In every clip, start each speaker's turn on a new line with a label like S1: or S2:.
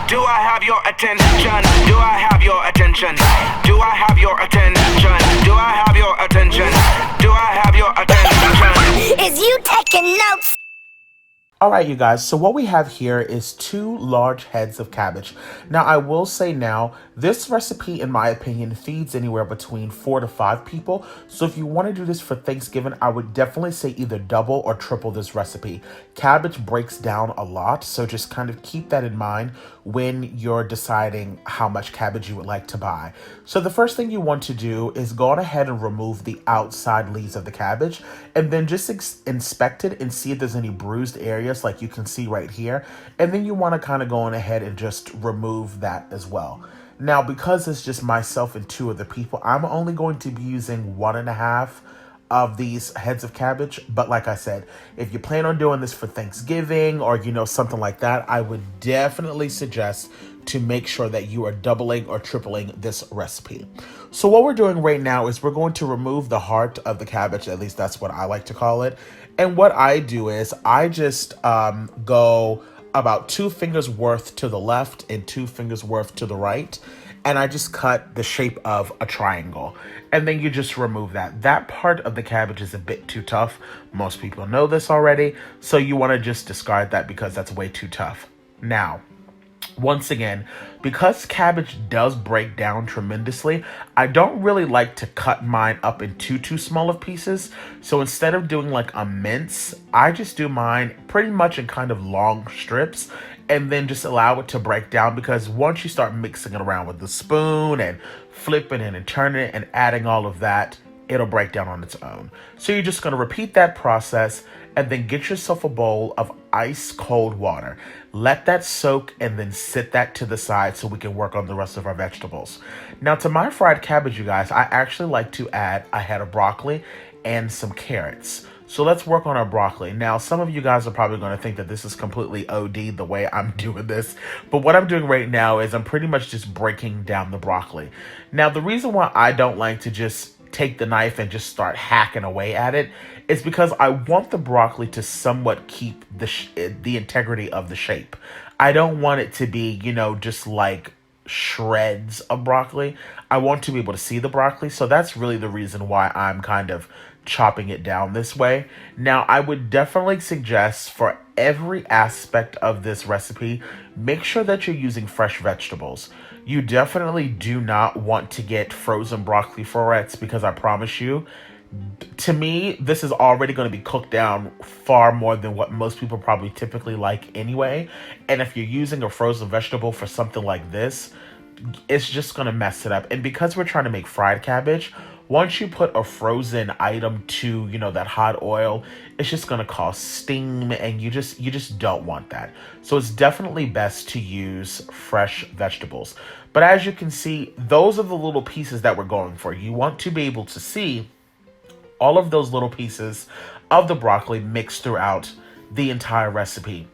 S1: Do I have your attention? Do I have your attention? Do I have your attention? Do I have your attention? Do I have your attention?
S2: Is you taking notes?
S3: Alright, you guys, so what we have here is 2 large heads of cabbage. Now, I will say now, this recipe, in my opinion, feeds anywhere between 4 to 5 people. So if you want to do this for Thanksgiving, I would definitely say either double or triple this recipe. Cabbage breaks down a lot, so just kind of keep that in mind when you're deciding how much cabbage you would like to buy. So the first thing you want to do is go on ahead and remove the outside leaves of the cabbage, and then just inspect it and see if there's any bruised areas like you can see right here. And then you want to kind of go on ahead and just remove that as well. Now, because it's just myself and 2 other people, I'm only going to be using 1.5 of these heads of cabbage. But like I said, if you plan on doing this for Thanksgiving or, something like that, I would definitely suggest to make sure that you are doubling or tripling this recipe. So what we're doing right now is we're going to remove the heart of the cabbage. At least that's what I like to call it. And what I do is I just go about 2 fingers worth to the left and 2 fingers worth to the right. And I just cut the shape of a triangle. And then you just remove that. That part of the cabbage is a bit too tough. Most people know this already. So you want to just discard that because that's way too tough. Now, once again, because cabbage does break down tremendously, I don't really like to cut mine up into too small of pieces. So instead of doing like a mince, I just do mine pretty much in kind of long strips and then just allow it to break down, because once you start mixing it around with the spoon and flipping it and turning it and adding all of that, it'll break down on its own. So you're just going to repeat that process and then get yourself a bowl of ice cold water. Let that soak and then sit that to the side so we can work on the rest of our vegetables. Now, to my fried cabbage, you guys, I actually like to add a head of broccoli and some carrots. So let's work on our broccoli. Now, some of you guys are probably going to think that this is completely OD the way I'm doing this. But what I'm doing right now is I'm pretty much just breaking down the broccoli. Now, the reason why I don't like to just take the knife and just start hacking away at it is because I want the broccoli to somewhat keep the integrity of the shape. I don't want it to be, just like shreds of broccoli. I want to be able to see the broccoli. So that's really the reason why I'm kind of chopping it down this way. Now, I would definitely suggest for every aspect of this recipe, make sure that you're using fresh vegetables. You definitely do not want to get frozen broccoli florets, because I promise you, to me, this is already going to be cooked down far more than what most people probably typically like anyway. And if you're using a frozen vegetable for something like this, it's just going to mess it up. And because we're trying to make fried cabbage, once you put a frozen item to, that hot oil, it's just going to cause steam, and you just don't want that. So it's definitely best to use fresh vegetables. But as you can see, those are the little pieces that we're going for. You want to be able to see all of those little pieces of the broccoli mixed throughout the entire recipe.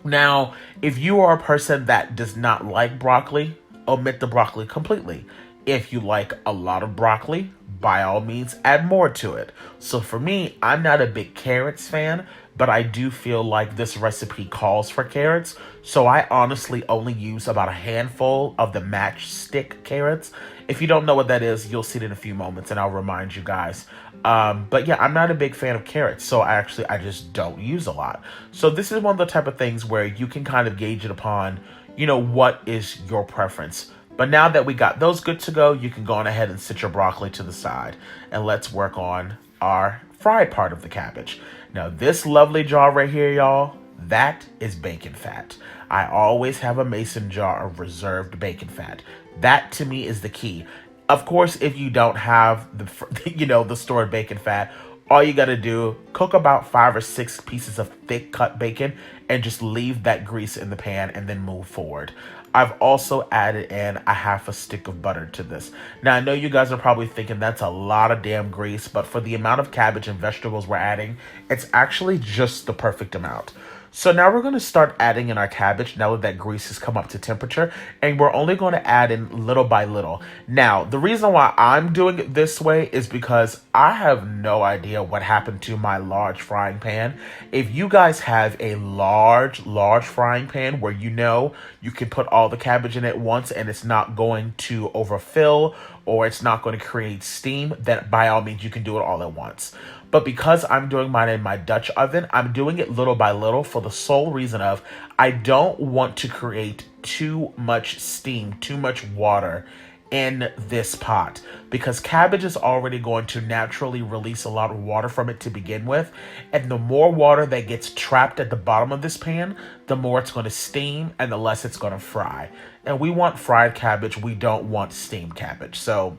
S3: Now, if you are a person that does not like broccoli, omit the broccoli completely. If you like a lot of broccoli, by all means, add more to it. So for me, I'm not a big carrots fan, but I do feel like this recipe calls for carrots. So I honestly only use about a handful of the matchstick carrots. If you don't know what that is, you'll see it in a few moments and I'll remind you guys. But yeah, I'm not a big fan of carrots, so I just don't use a lot. So this is one of the type of things where you can kind of gauge it upon, what is your preference. But now that we got those good to go, you can go on ahead and sit your broccoli to the side. And let's work on our fried part of the cabbage. Now, this lovely jar right here, y'all, that is bacon fat. I always have a mason jar of reserved bacon fat. That, to me, is the key. Of course, if you don't have the stored bacon fat, all you got to do, cook about 5 or 6 pieces of thick cut bacon and just leave that grease in the pan and then move forward. I've also added in a half a stick of butter to this. Now, I know you guys are probably thinking that's a lot of damn grease, but for the amount of cabbage and vegetables we're adding, it's actually just the perfect amount. So now we're going to start adding in our cabbage now that grease has come up to temperature, and we're only going to add in little by little. Now, the reason why I'm doing it this way is because I have no idea what happened to my large frying pan. If you guys have a large frying pan where you know you can put all the cabbage in at once and it's not going to overfill or it's not going to create steam, then by all means you can do it all at once. But because I'm doing mine in my Dutch oven, I'm doing it little by little for the sole reason of I don't want to create too much steam, too much water in this pot, because cabbage is already going to naturally release a lot of water from it to begin with, and the more water that gets trapped at the bottom of this pan, the more it's going to steam and the less it's going to fry. And we want fried cabbage, we don't want steamed cabbage. So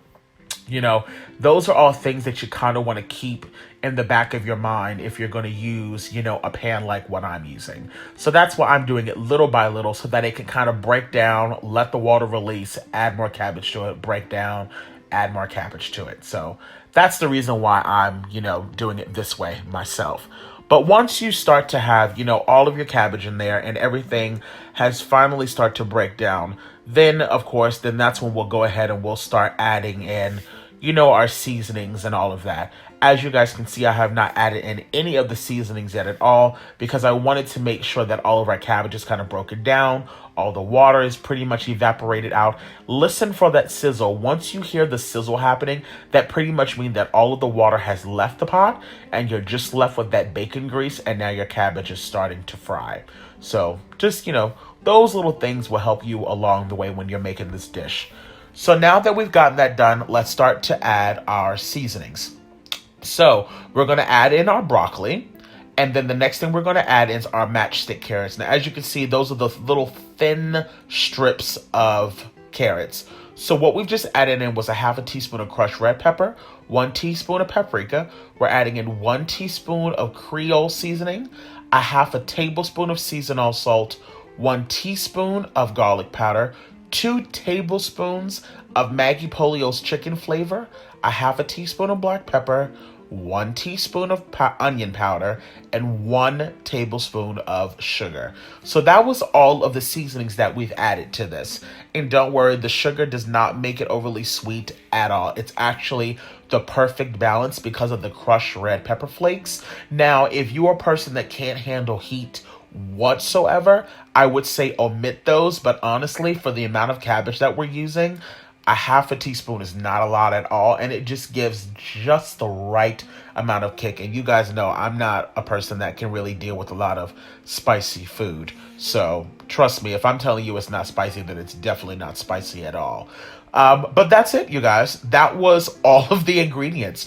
S3: those are all things that you kind of want to keep in the back of your mind if you're going to use, a pan like what I'm using. So that's why I'm doing it little by little so that it can kind of break down, let the water release, add more cabbage to it, break down, add more cabbage to it. So that's the reason why I'm, doing it this way myself. But once you start to have, all of your cabbage in there and everything has finally started to break down, then, of course, that's when we'll go ahead and we'll start adding in, our seasonings and all of that. As you guys can see, I have not added in any of the seasonings yet at all because I wanted to make sure that all of our cabbage is kind of broken down. All the water is pretty much evaporated out. Listen for that sizzle. Once you hear the sizzle happening, that pretty much means that all of the water has left the pot and you're just left with that bacon grease, and now your cabbage is starting to fry. So just, those little things will help you along the way when you're making this dish. So now that we've gotten that done, let's start to add our seasonings. So we're going to add in our broccoli. And then the next thing we're going to add is our matchstick carrots. Now, as you can see, those are the little thin strips of carrots. So what we've just added in was a half a teaspoon of crushed red pepper, 1 teaspoon of paprika. We're adding in 1 teaspoon of Creole seasoning, a half a tablespoon of seasonal salt, 1 teaspoon of garlic powder, 2 tablespoons of Maggie Polio's chicken flavor, a half a teaspoon of black pepper, 1 teaspoon of onion powder, and 1 tablespoon of sugar. So that was all of the seasonings that we've added to this. And don't worry, the sugar does not make it overly sweet at all. It's actually the perfect balance because of the crushed red pepper flakes. Now, if you are a person that can't handle heat whatsoever, I would say omit those. But honestly, for the amount of cabbage that we're using, a half a teaspoon is not a lot at all, and it just gives just the right amount of kick. And you guys know I'm not a person that can really deal with a lot of spicy food. So trust me, if I'm telling you it's not spicy, then it's definitely not spicy at all. But that's it, you guys. That was all of the ingredients.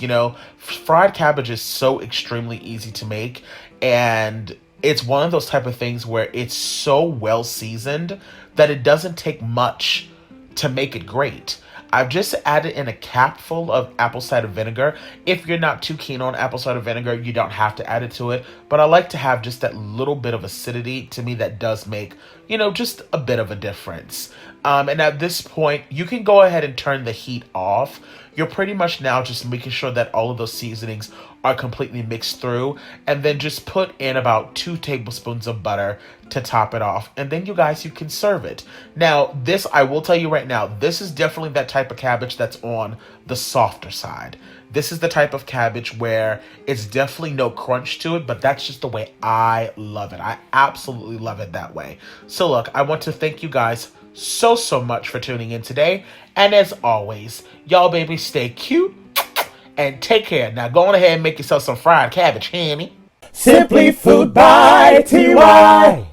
S3: Fried cabbage is so extremely easy to make, and it's one of those type of things where it's so well seasoned that it doesn't take much to make it great. I've just added in a capful of apple cider vinegar. If you're not too keen on apple cider vinegar, you don't have to add it to it. But I like to have just that little bit of acidity. To me, that does make, just a bit of a difference. And at this point, you can go ahead and turn the heat off. You're pretty much now just making sure that all of those seasonings are completely mixed through, and then just put in about 2 tablespoons of butter to top it off, and then you can serve it. Now, this, I will tell you right now, this is definitely that type of cabbage that's on the softer side. This is the type of cabbage where it's definitely no crunch to it, but that's just the way I love it. I absolutely love it that way. So look, I want to thank you guys so much for tuning in today, and as always, y'all babies stay cute and take care. Now go on ahead and make yourself some fried cabbage, honey.
S2: Simply Food by TY.